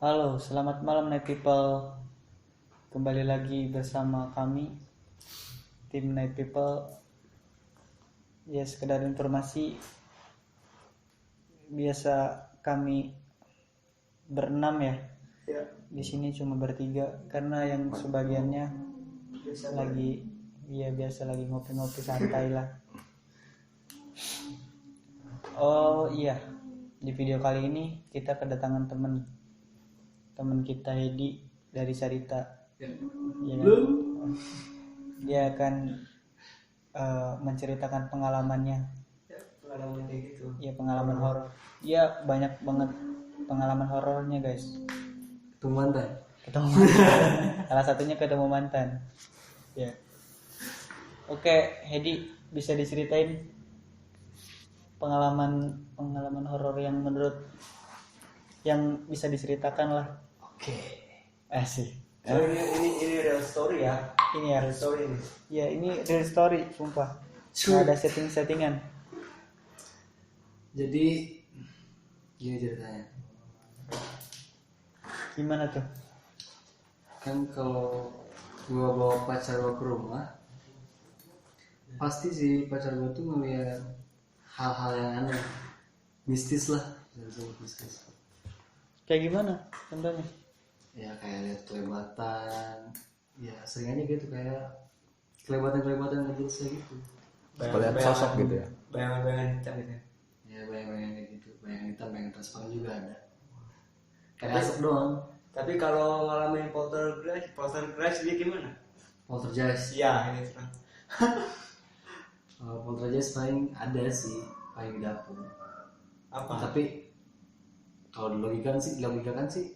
Halo, selamat malam Night People. Kembali lagi bersama kami, tim Night People. Ya, sekedar informasi, biasa kami berenam ya. Di sini cuma bertiga karena yang sebagiannya biasa lagi ngopi-ngopi santai lah. Oh iya, di video kali ini kita kedatangan teman kita Hedi dari Sarita. Ya kan? Dia akan menceritakan pengalamannya. Pengalaman kayak gitu. Ya, pengalaman horor. Iya, banyak banget pengalaman horornya, guys. Ketemu mantan. Salah satunya ketemu mantan. Ya. Oke, Hedi, bisa diceritain pengalaman horor yang menurut yang bisa diceritakan lah. Oke. Asik. So, ini real story ya. Ini ya. Real story nih. Ya, ini real story, sumpah. Nggak ada settingan. Jadi gini ceritanya. Gimana tuh? Kan kalau gua bawa pacar gua ke rumah, pasti sih pacar gua tuh ngeliat hal-hal yang aneh, mistis lah, mistis. Kayak gimana contohnya? Ya kayak lihat kelebatan, ya sering aja gitu kayak kelebatan gitu gitu. Lihat sosok gitu ya. Bayangan hitam gitu. Ya bayangan gitu, bayangan hitam, bayangan transparan juga ada. Kayak asap doang. Tapi kalau ngalamin poltergeist dia gimana? Poltergeist. Iya, ini terang. Kalau poltergeist paling ada sih, paling di dapur. Apa? Tapi kalau dilogikakan sih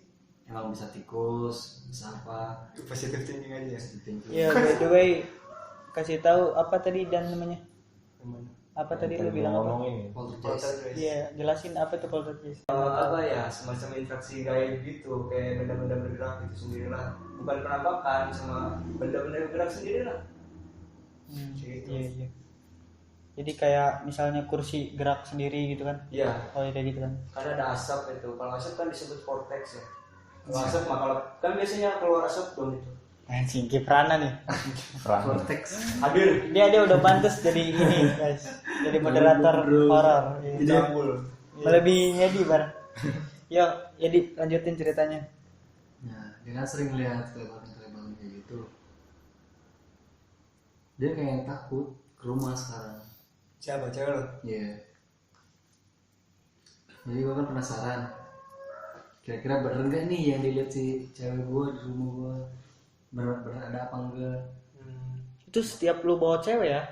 emang bisa tikus, bisa apa? Positive thinking aja ya. Ya, by the way, kasih tahu apa tadi dan namanya? Gimana? Apa tadi lu bilang apa? Ngomongin Poltergeist. Iya, jelasin apa tuh poltergeist. Apa ya, semacam interaksi gaib gitu, kayak benda-benda bergerak gitu sendirilah. Bukan penampakan, sama benda-benda bergerak sendirilah. Gitu. Iya. Jadi kayak misalnya kursi gerak sendiri gitu kan? Iya, Oh, ya, kayak gitu kan. karena ada asap itu. Kalau asap kan disebut vortex ya. Kalau asap mah kalau kan biasanya keluar asap dong itu. Anjing, Kiprana nih. Vortex. Hadir. Dia udah pantas jadi ini, guys. Jadi moderator horor. Iya. Jambul. Melebihi Hedi, Bar. Yo, jadi lanjutin ceritanya. Nah, dia kan sering lihat kelebatan kayak gitu. Dia kayak takut ke rumah sekarang. Siapa cewek lo? Iya. Jadi gue kan penasaran. Kira-kira bener gak nih yang dilihat si cewek gue di rumah gue? Bener ada apa enggak? Itu setiap lu bawa cewek ya?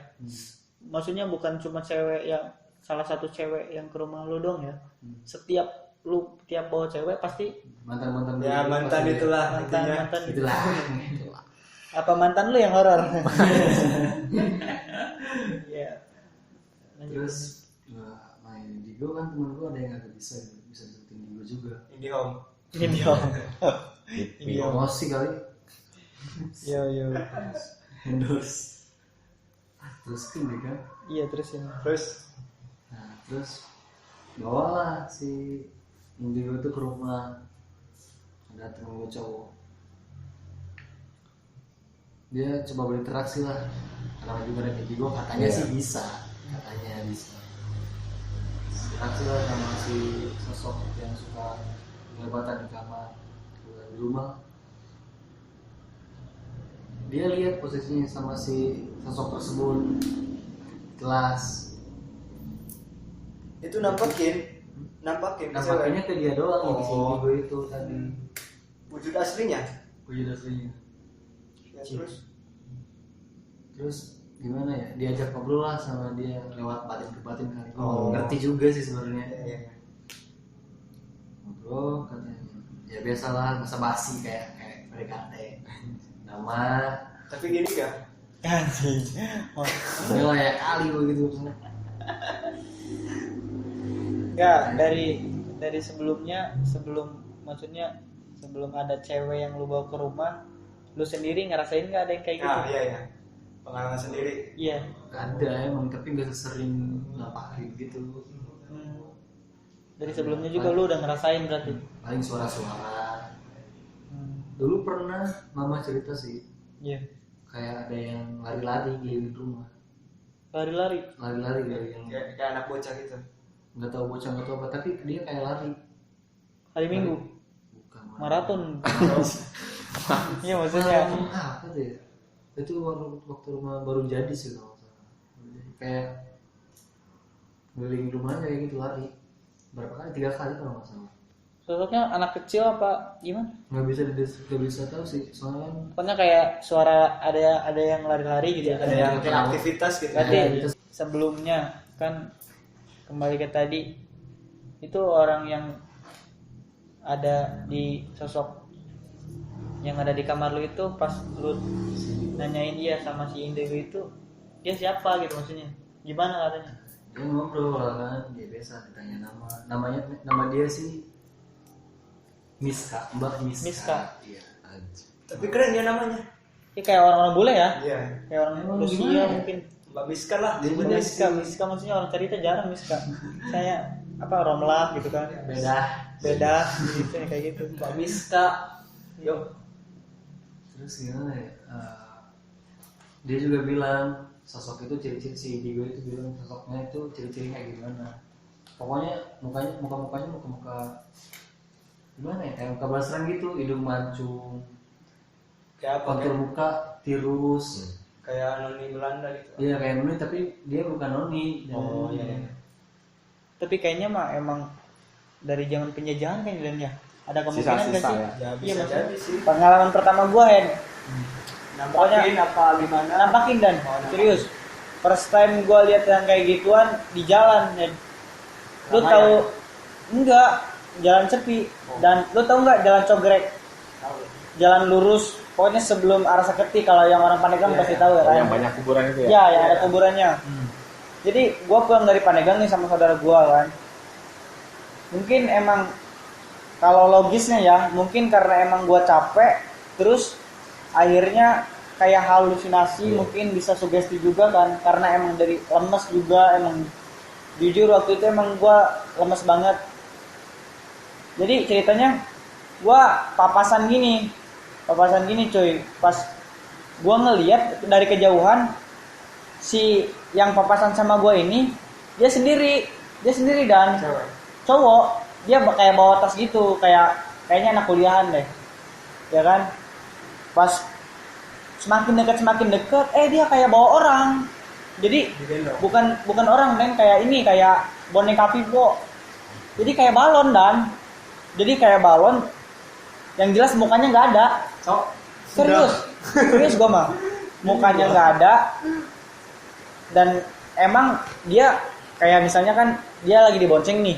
Maksudnya bukan cuma cewek yang salah satu cewek yang ke rumah lu dong ya? Setiap lu tiap bawa cewek pasti Mantan Ya dulu mantan pasti itulah intinya. mantan. itulah. Apa mantan lu yang horor? Iya. Terus main Indigo kan temen gue ada yang agak bisa deketin Indigo juga. IndiHome. Ini dong. Promosi kali. Yo. Endorse. Terus ini kan. Iya, terus ini. Nah terus bawalah si Indigo itu ke rumah. Ada temen gue cowok. Dia coba berinteraksi lah. Karena juga ada Indigo katanya sih bisa. Interaksi lah sama si sosok yang suka kelebatan di kamar di rumah. Dia lihat posisinya sama si sosok tersebut kelas. Itu nampakin Nampaknya ke dia doang yang di si Indigo itu tadi. wujud aslinya. Wujud aslinya. Ya, Terus gimana ya? Diajak ngobrol lah sama dia lewat batin ke batin kali. Oh. Ngerti juga sih sebenarnya. Iya. Ngobrol katanya. Ya biasalah masa basi kayak PDKT. Nama Tapi gini gak? Anjing. Oh. ini layak kali begitu. Enggak, dari sebelum ada cewek yang lu bawa ke rumah, lu sendiri ngerasain nggak ada yang kayak gitu? Iya. Pengalaman sendiri. Iya. Ada emang tapi nggak sesering nampakin gitu. Dari sebelumnya juga lu udah ngerasain berarti. Paling suara-suara Dulu pernah mama cerita sih, Iya. kayak ada yang lari-lari keliling rumah. Lari-lari. Lari-lari dari yang Kayak anak bocah gitu. nggak tahu bocah nggak tahu apa, tapi dia kayak lari. Hari Minggu. Bukan Maraton. Iya maksudnya. apa tuh ya? Itu waktu rumah baru jadi sih kalau nggak salah. Kayak keliling rumahnya kayak gitu lari. Berapa kali? 3 kali kalau nggak salah. Sosoknya anak kecil apa gimana? Nggak bisa tahu sih, soalnya Pokoknya kayak suara ada yang lari-lari gitu ya. Ada yang kayak aktivitas gitu. Berarti gitu. sebelumnya kan kembali ke tadi itu orang yang ada di sosok yang ada di kamar lu itu pas lu nanyain dia sama si indigo itu dia siapa gitu maksudnya gimana katanya? dia ngobrol kan, dia biasa ditanya nama dia sih Mbak Miska. Iya. Tapi keren dia namanya. Ini kayak orang-orang bule ya? Iya. Kayak orang Emang Rusia gimana ya? mungkin. Mbak Miska lah. Dia Mbak Miska maksudnya orang cerita jarang Miska. Saya apa Romlah gitu kan? Beda gitu kayak gitu. Mbak Miska. Yo. Terus gimana ya? Dia juga bilang sosok itu ciri-ciri si Indigo itu bilang sosoknya itu ciri-ciri kayak gimana? Pokoknya mukanya muka gimana ya? Kayak muka basran gitu, hidung mancung, Kayak apa? kontur muka tirus. Kayak noni Belanda gitu. Iya kayak noni tapi dia bukan noni. Oh iya. Tapi kayaknya mah emang dari zaman penjajahan kan dan ya. Ada kemungkinan Sisa-sisa kan sih? ya. Ya Iya bisa maksudnya. jadi sih. Pengalaman pertama gua Hen. Nampakin apa gimana? Nampakin dan serius. First time gua lihat yang kayak gituan di jalan Hen. Lu Ramai tahu enggak jalan sepi dan lu tahu enggak jalan cogrek? Tahu. Jalan lurus pokoknya sebelum arah Saketi kalau yang orang Pandeglang Iya, pasti iya. tahu ya kan? Yang banyak kuburan itu ya? Ya, yang ada kuburannya. Jadi gua pulang dari Pandeglang nih sama saudara gua kan. Mungkin emang kalau logisnya ya, mungkin karena emang gua capek, terus akhirnya kayak halusinasi, mungkin bisa sugesti juga kan, karena emang dari lemes juga, emang jujur waktu itu emang gua lemes banget. Jadi ceritanya gua papasan gini cuy, pas gua ngelihat dari kejauhan si yang papasan sama gua ini dia sendiri dan Cewek. cowok, dia kayak bawa tas gitu, kayaknya anak kuliahan deh, ya kan? Pas semakin dekat, dia kayak bawa orang. Jadi Digendong. bukan orang dan kayak boneka Vivo. Jadi kayak balon dan, yang jelas mukanya nggak ada. Cok. Serius gue mah, mukanya nggak ada. Dan emang dia kayak misalnya kan dia lagi dibonceng nih.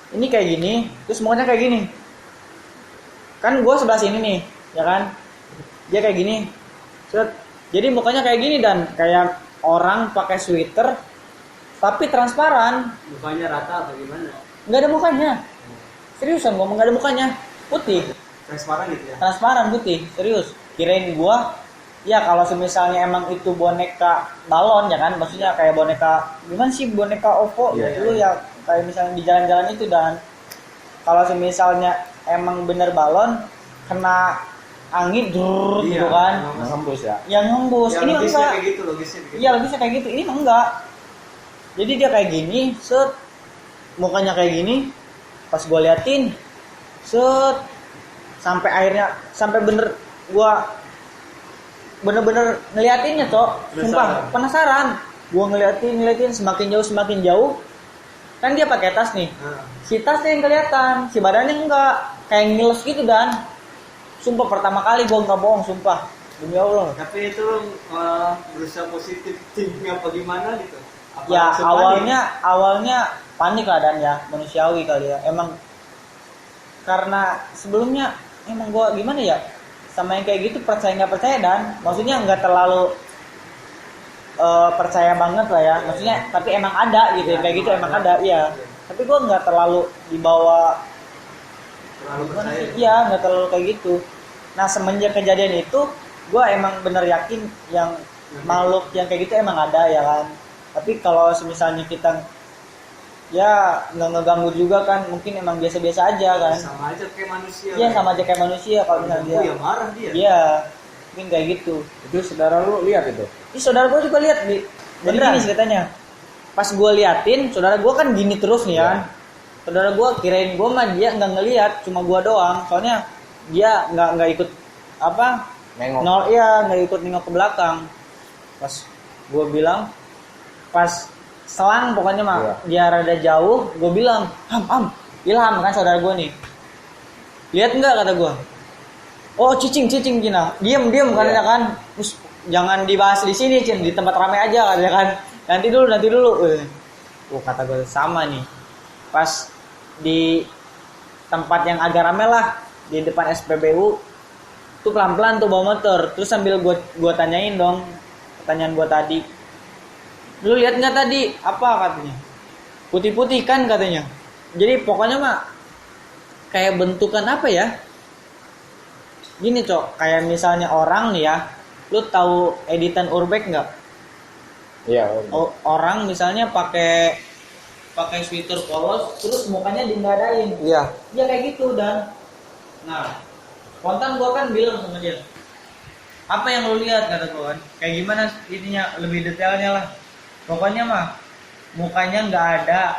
Ini kayak gini, terus mukanya kayak gini. Kan gue sebelah sini nih, ya kan? Dia kayak gini. Set. Jadi mukanya kayak gini dan kayak orang pakai sweater tapi transparan. Mukanya rata apa gimana? Nggak ada mukanya. Seriusan gue nggak ada mukanya. Putih. Transparan gitu ya. Transparan putih. Serius. Kirain gue ya kalau misalnya emang itu boneka balon ya kan, maksudnya kayak boneka gimana sih boneka OVO gitu ya, kayak misalnya di jalan-jalan itu. Dan kalau misalnya emang bener balon kena angin gitu kan, Ngembus ya? yang ngembus. Ya, Ini logisnya enggak. kayak gitu, logisnya kayak gitu. Iya logisnya kayak gitu. Ini mah enggak. Jadi dia kayak gini, set, mukanya kayak gini. Pas gue liatin, set, sampai bener ngeliatinnya Cok. Sumpah penasaran. Gue ngeliatin semakin jauh. Kan dia pakai tas nih. Nah, Si tasnya yang kelihatan, si badannya enggak, kayak ngiles gitu dan. Sumpah pertama kali gue nggak bohong, sumpah demi Allah. tapi itu berusaha positif thinking apa gimana gitu? Apa Ya langsung panik? awalnya panik lah dan ya manusiawi kali ya. Emang karena sebelumnya emang gue gimana ya sama yang kayak gitu percaya nggak percaya dan maksudnya nggak terlalu percaya banget lah ya. Maksudnya tapi emang ada gitu ya, kayak gitu emang ada ya. Tapi gue nggak terlalu dibawa. Terlalu percaya. Iya nggak terlalu kayak gitu. Nah semenjak kejadian itu gue emang bener yakin yang makhluk yang kayak gitu emang ada ya kan. Tapi kalau misalnya kita ya nggak ngeganggu juga kan, mungkin emang biasa-biasa aja kan. Sama aja kayak manusia. Iya sama aja kayak manusia kalau misalnya dia. Ya marah dia. Iya, mungkin kayak gitu. Itu saudara lu lihat itu? Ini saudara gue juga lihat di. Jadi gini ceritanya. Pas gue liatin, saudara gue kan gini terus nih kan. Saudara gue kirain gue mah dia nggak ngelihat, cuma gue doang. Soalnya dia nggak ikut apa? Nengok. Nggak ikut nengok ke belakang. Pas gue bilang, pas selang pokoknya mah dia rada jauh, gue bilang, Ilham kan saudara gue nih. Lihat nggak kata gue? Oh cicing Cina, diem katanya kan. Terus jangan dibahas di sini Cin, di tempat ramai aja katanya kan. Nanti dulu. Kata gue sama nih. Pas di tempat yang agak ramai lah di depan SPBU, tuh pelan-pelan tuh bawa motor. Terus sambil gue tanyain dong, pertanyaan gue tadi. Lu lihat nggak tadi apa katanya? Putih-putih kan katanya. Jadi pokoknya mah kayak bentukan apa ya? Gini cok, kayak misalnya orang nih ya, lu tahu editan Urbex nggak? Iya. Orang misalnya pakai sweater polos, terus mukanya diengadain. Iya. Dia kayak gitu dan, nah, spontan gua kan bilang sama dia, apa yang lu lihat kata gua kan? Kayak gimana ininya lebih detailnya lah. Pokoknya mah mukanya nggak ada,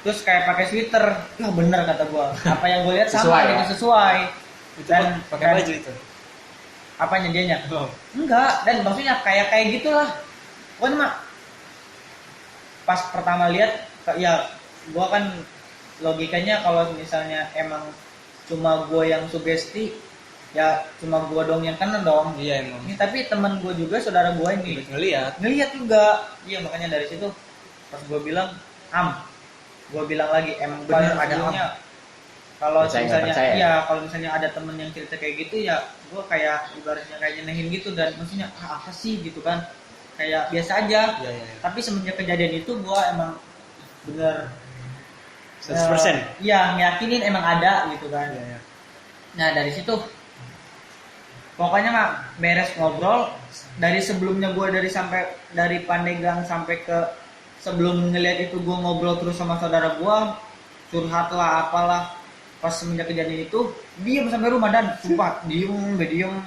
terus kayak pakai sweater. Wah bener kata gua. Apa yang gua lihat sama itu sesuai. Dan pakai baju itu. Apanya dianya? Enggak, dan maksudnya kayak gitulah. Pokoknya mah pas pertama lihat ya gua kan logikanya kalau misalnya emang cuma gua yang sugesti ya cuma gua dong yang kena dong. Iya emang. Ini tapi teman gua juga saudara gua ini ngelihat juga. Iya makanya dari situ pas gua bilang gua bilang lagi emang benar ada kalau misalnya kalau misalnya ada temen yang cerita kayak gitu ya gua kayak ibaratnya kayak nyenehin gitu dan maksudnya apa sih gitu kan kayak biasa aja. Iya. Tapi semenjak kejadian itu gua emang bener 100%. Iya ngeyakinin emang ada gitu kan. Iya. Nah dari situ pokoknya mah beres ngobrol dari sebelumnya gue dari Pandeglang sampai ke sebelum ngeliat itu gue ngobrol terus sama saudara gue curhat lah apalah. Pas semenjak kejadian itu diem sampai rumah dan sumpah diem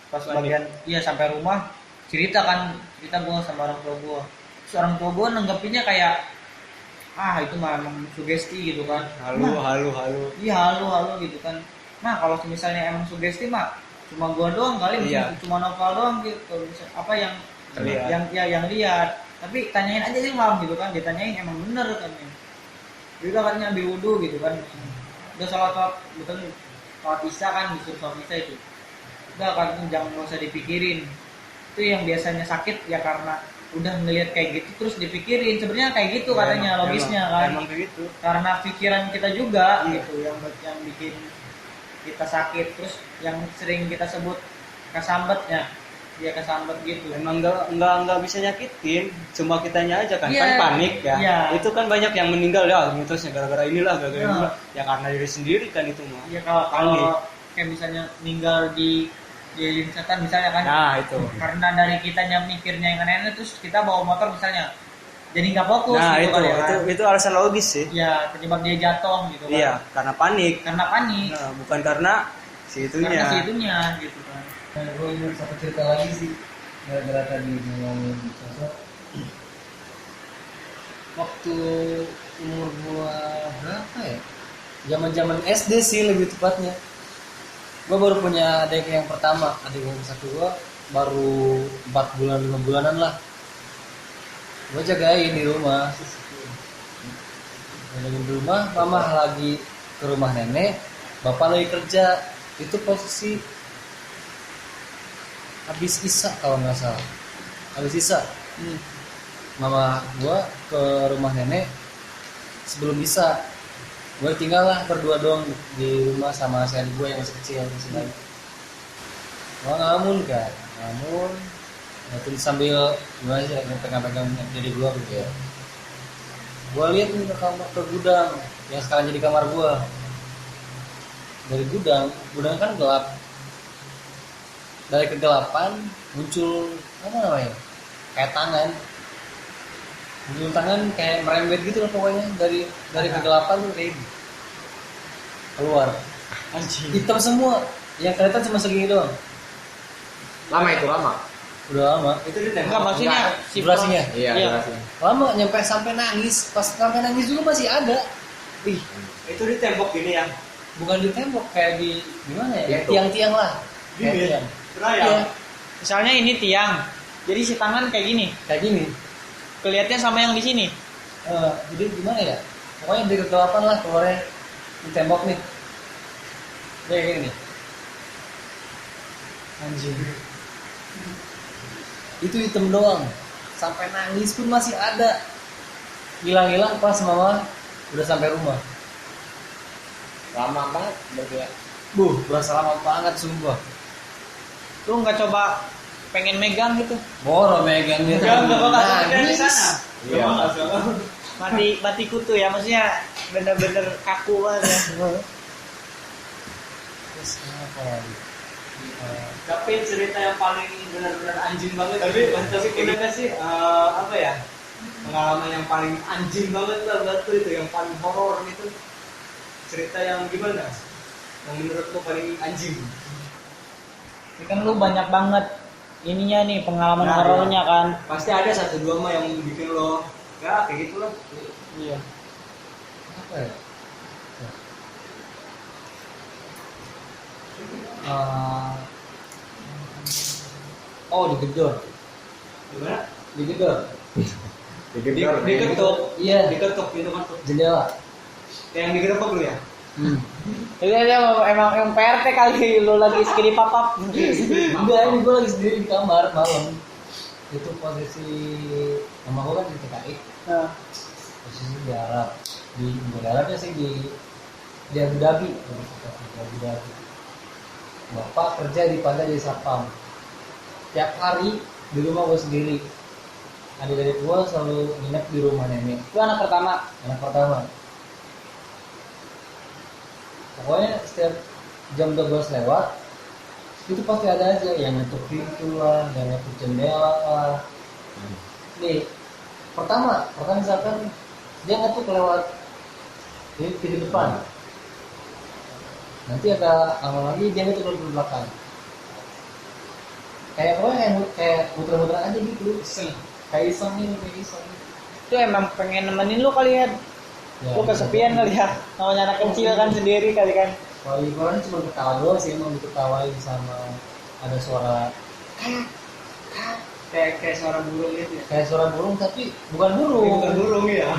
pas bagian sampai rumah cerita gue sama orang tua gue. Terus orang tua gue nanggepinnya kayak itu mah emang sugesti gitu kan. Halo. Iya halo gitu kan. Nah kalau misalnya emang sugesti mah cuma gua doang kali, cuma novel doang gitu. Apa yang lihat. Tapi tanyain aja sih Mam gitu kan. Ditanyain emang bener kan. Juga katanya ambil wudu gitu kan. Udah sholat betul sholat isya kan disuruh sholat isya itu. Udah kan jangan nggak usah dipikirin. Itu yang biasanya sakit ya karena udah ngelihat kayak gitu terus dipikirin. Sebenarnya kayak gitu katanya logisnya kan. Emang kayak gitu. Karena pikiran kita juga gitu yang bikin kita sakit. Terus yang sering kita sebut kesambetnya dia kesambet gitu. Emang nggak bisa nyakitin, cuma kitanya aja kan panik ya. Itu kan banyak yang meninggal ya mitosnya gara-gara inilah ya karena diri sendiri kan itu mah. Iya kalau kayak misalnya meninggal di setan misalnya kan. Nah itu. Karena dari kitanya mikirnya yang aneh-aneh terus kita bawa motor misalnya jadi nggak fokus. Nah gitu itu alasan logis sih. Ya penyebab dia jatuh gitu kan. Iya karena panik. Nah, bukan karena si itunya gitu kan. Nah, gue ingat satu cerita lagi sih gara-gara tadi ngomongin sosok. Waktu umur gua berapa ya? Zaman SD sih lebih tepatnya. Gua baru punya adik yang pertama, adik yang satu gua baru 4 bulan 5 bulanan lah. Gua jagain di rumah. Jagain di rumah, mama lagi ke rumah nenek, bapak lagi kerja. Itu posisi habis isya kalau nggak salah, habis isya mama gua ke rumah nenek sebelum isya. Gue tinggal lah berdua doang di rumah sama si adik gue yang masih kecil masih bayi. Gua ngamun terus sambil gua aja pegang-pegang jadi gua gitu ya. Gua lihat nih ke gudang yang sekarang jadi kamar gua. Dari gudang kan gelap. Dari kegelapan muncul apa namanya kayak tangan ujung tangan kayak merembet gitu loh pokoknya dari kegelapan tuh kayak gitu. Keluar Anjing. hitam semua, yang kelihatan cuma segini doang. Lama itu lama. Udah lama. Itu ditembak. Enggak maksudnya si Durasinya? Iya, durasinya. Lama nyampe sampai nangis, pas sampai nangis juga masih ada. Ih, Itu ditembak gini ya. Bukan di tembok, kayak di gimana ya? Gitu. Tiang-tiang lah. Gini Kayak ya? tiang. Raya. Iya, misalnya ini tiang. Jadi si tangan kayak gini. kayak gini. Kelihatannya sama yang di sini. Jadi gimana ya? Pokoknya dari kegelapan lah keluarnya di tembok nih. Kayak gini nih. Anjing. Itu hitam doang. Sampai nangis pun masih ada. Hilang-hilang pas mama udah sampai rumah. Lama banget berarti ya. Berasa lama banget sumpah. Lu nggak coba pengen megang gitu? Boro megang gitu. Enggak bakal sampai di sana. Iya. Mati kutu ya, maksudnya bener-bener kaku banget ya. Terus apa lagi? Tapi cerita yang paling benar-benar anjing banget. Tapi pernah nggak sih apa ya? Pengalaman yang paling anjing banget lah buat lu itu, yang paling horor itu. Cerita yang gimana? Yang menurut lu paling anjing? Ini kan lu banyak banget ininya nih pengalaman Nah, horornya kan. Pasti ada satu dua mah yang bikin lo ya kayak gitu lah. Iya. Apa ya? Eh, digedor. Gimana? Digedor. Diketuk. Iya. Diketuk gitu kan tuh. Jendela. Yang digerebek lu ya? Jadi dia emang PRT kali lu lagi skidi papap. Enggak, ini gue lagi sendiri di kamar malam. Itu posisi mama gue kan di TKI. Nah, Posisi di Arab. Di Arabnya sih di Abu Dhabi. Di Abu Dhabi. Bapak kerja di pantai di Sapam. Tiap hari di rumah gue sendiri. Adik-adik gue selalu nginep di rumah nenek. lu anak pertama. Anak pertama. Pokoknya setiap jam 12 lewat itu pasti ada aja yang ngetuk pintu lah, yang ngetuk jendela lah. Nih, pertama misalkan dia ngetuk lewat di pintu depan. Nanti ada lama lagi dia ngetuk di belakang. Kayak pokoknya kayak muter-muter aja gitu. Kayak iseng ini, kayak iseng. Itu emang pengen nemenin lu kali ya. Ya, Lu kesepian kali ya. Namanya anak kecil kan sendiri kali kan. kalau liburan cuma ketawa doang sih, emang diketawain sama ada suara Kayak suara burung gitu ya. kayak suara burung tapi bukan burung. Bukan burung ya.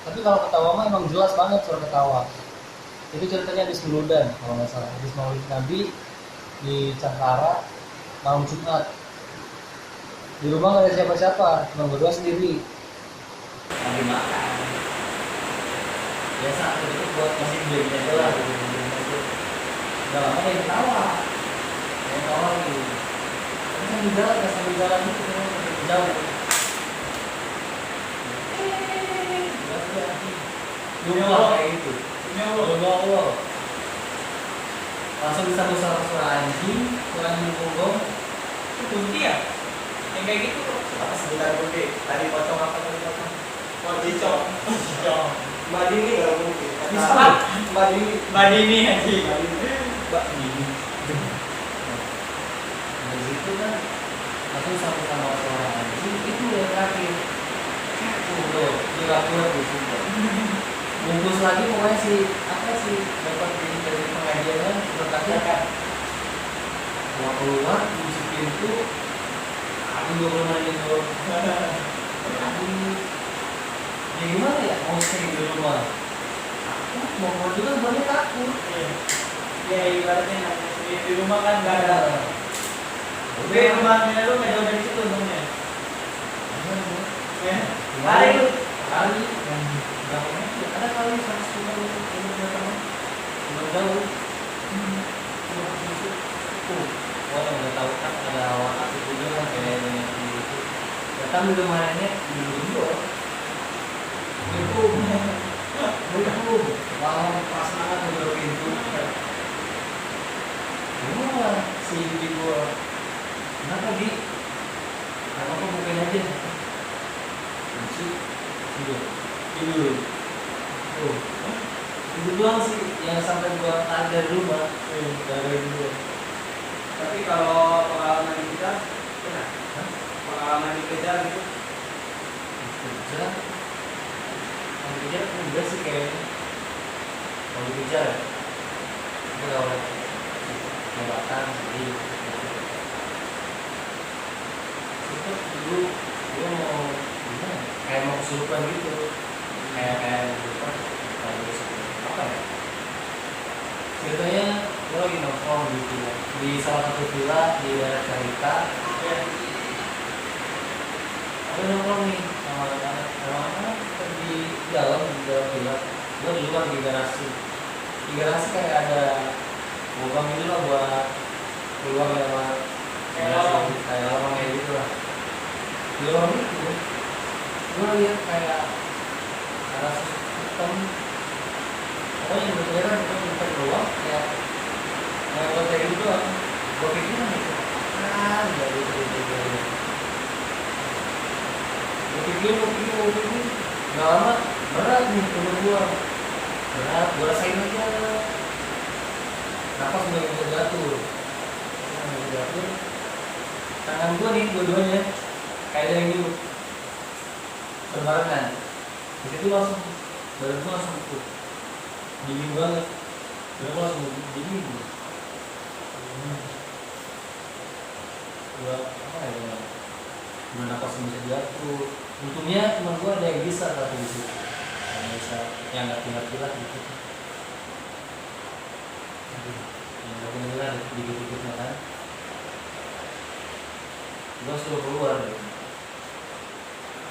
Tapi kalau ketawa mah emang jelas banget suara ketawa. Itu ceritanya di Semuludan kalau nggak salah, di Maulid Nabi di Cangkara malam Jumat. Di rumah nggak ada siapa-siapa, cuma berdua sendiri. Lagi makan. Biasa itu buat masih beli aja lah. Udah lama dia ketawa, lagi. Tapi sambil jalan, nggak sambil jalan gitu, jauh. Rumah kayak gitu. Rumah. Langsung bisa suara anjing, suara gonggong. Itu kunti ya? Yang kayak gitu. Apa sebentar Budi? Tadi potong apa tadi potong? Oh cicok. Mbak Dini nggak mungkin. Mbak Dini. Mbak Dini anjing. Mbak Dini. Nah situ kan langsung sama suara anjing itu yang terakhir. Tuh, dilakukan di situ. Bungkus lagi pokoknya dapat dari pengajiannya berkata keluar kunci pintu, aduh 25 gitu. Aduh, ya gimana ya mau stay di rumah? Aku mau keluar juga banyak takut. Ya ibaratnya di rumah kan nggak ada. Oke, Udah rumahnya lu nggak jauh dari situ untungnya. Ya. Lari Lari lu. kali yang bangunnya ada kali 150 meter belum jauh. Cuma di situ. Wah udah tahu kan ada watak itu juga kan kayak banyak gitu. Datang di rumahnya dulu. Itu mau pas banget udah pintu. Wah si ibu gua kenapa di? Apa bukain aja? Kunci Tuh. Itu doang sih yang sampai gua tarik dari rumah. Dari dulu. Tapi kalau pengalaman kita, pengalaman dikejar gitu, Kerja. Kalau dikejar enggak sih kayaknya. Kalau dikejar ya. Itu kalau jabatan jadi. Itu dulu gua mau gimana? Kayak mau kesurupan gitu. Kayak kesurupan. Apa ya? Ceritanya gue lagi nongkrong gitu ya di salah satu villa di daerah Carita. ya, Aku nongkrong nih sama anak-anak di dalam villa. Gue di luar di garasi. Di garasi kayak ada lubang gitu lah buat keluar lewat Kayak garasi. lorong. Kayak lorong kayak gitu lah. Di lorong itu gue lihat kayak ada sosok hitam. Pokoknya yang berkeliaran itu bentar doang ya. Nah kalau kayak gitu doang gue pikir kan itu dari gue pikir nggak lama berat nih turun gue berat gue rasain aja napas mulai bisa jatuh tangan gue nih dua-duanya kayak ada yang dulu berbarengan di situ langsung badan gue langsung tuh dingin banget, gue langsung dingin gue. Gue apa ya? Gue napas bisa jatuh. Untungnya teman gue ada yang bisa tapi di situ, yang bisa yang nggak pilih gitu. Yang nggak pilih dikit-dikit makan. Gue suruh keluar gitu.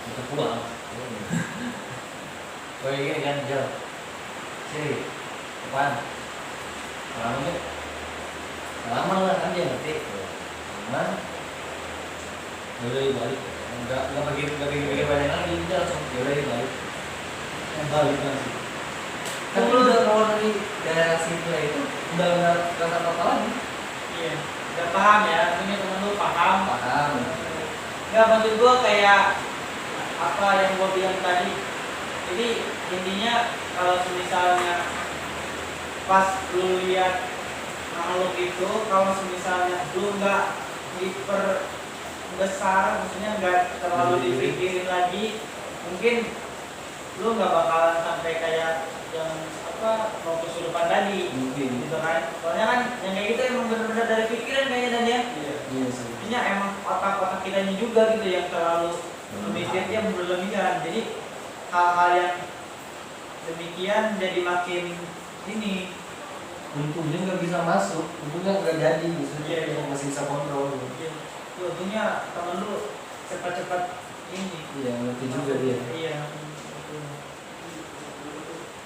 Untuk pulang. Gue ingin kan jalan. Sini, depan. Lama deh. Lama lah kan dia ngerti. Lama. Yaudah balik. Enggak pergi banyak lagi. Dia langsung yaudah balik. Balik lagi. Kan lu udah keluar dari daerah situ itu udah nggak apa-apa lagi. iya, udah paham ya, ini temen lu paham. Paham. Nggak, maksud gua kayak apa yang gua bilang tadi. Jadi intinya kalau misalnya pas lu lihat makhluk itu, kalau misalnya lu nggak diperbesar, maksudnya nggak terlalu dipikirin lagi, mungkin lu nggak bakalan sampai kayak yang apa mau kesurupan tadi, Mungkin. gitu kan? Soalnya kan yang kayak gitu emang benar-benar dari pikiran kayaknya dan ya. Iya sih. Intinya emang otak-otak kitanya juga gitu yang terlalu memikirnya berlebihan. Jadi hal-hal yang demikian jadi makin ini. Untungnya nggak bisa masuk, untungnya nggak jadi, maksudnya Iya. masih bisa kontrol. Untungnya temen lu cepat-cepat ini. Iya, ngerti juga dia. Iya.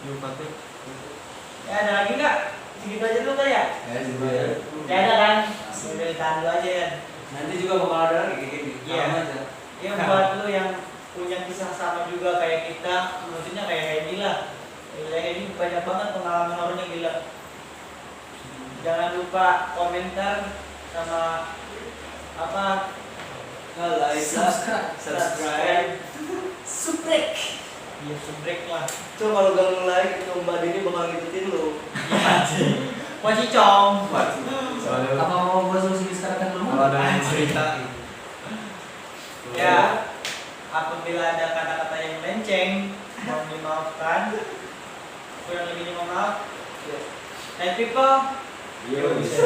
Yumpatnya. Ya ada lagi nggak? Segitu aja dulu kali ya? Ya juga ya. Ya ada kan? Udah ditahan dulu aja ya. Nanti juga bakal ada lagi kayak gini. Iya. Sama aja. Ya buat lu yang punya kisah sama juga kayak kita, maksudnya kayak Hedi lah. Kayak Hedi banyak banget pengalaman horornya gila. Jangan lupa komentar sama apa Like, subscribe. subrek. Iya subrek lah. Coba kalau gak nge-like, Mbak Dini bakal ngikutin lu. Pocicong. Apa mau gue solusi sekarang dulu? Kalau ada yang cerita gitu. Ya, apabila ada kata-kata yang melenceng, mohon dimaafkan. Kurang lebihnya mohon maaf. And people, Yo, bisa.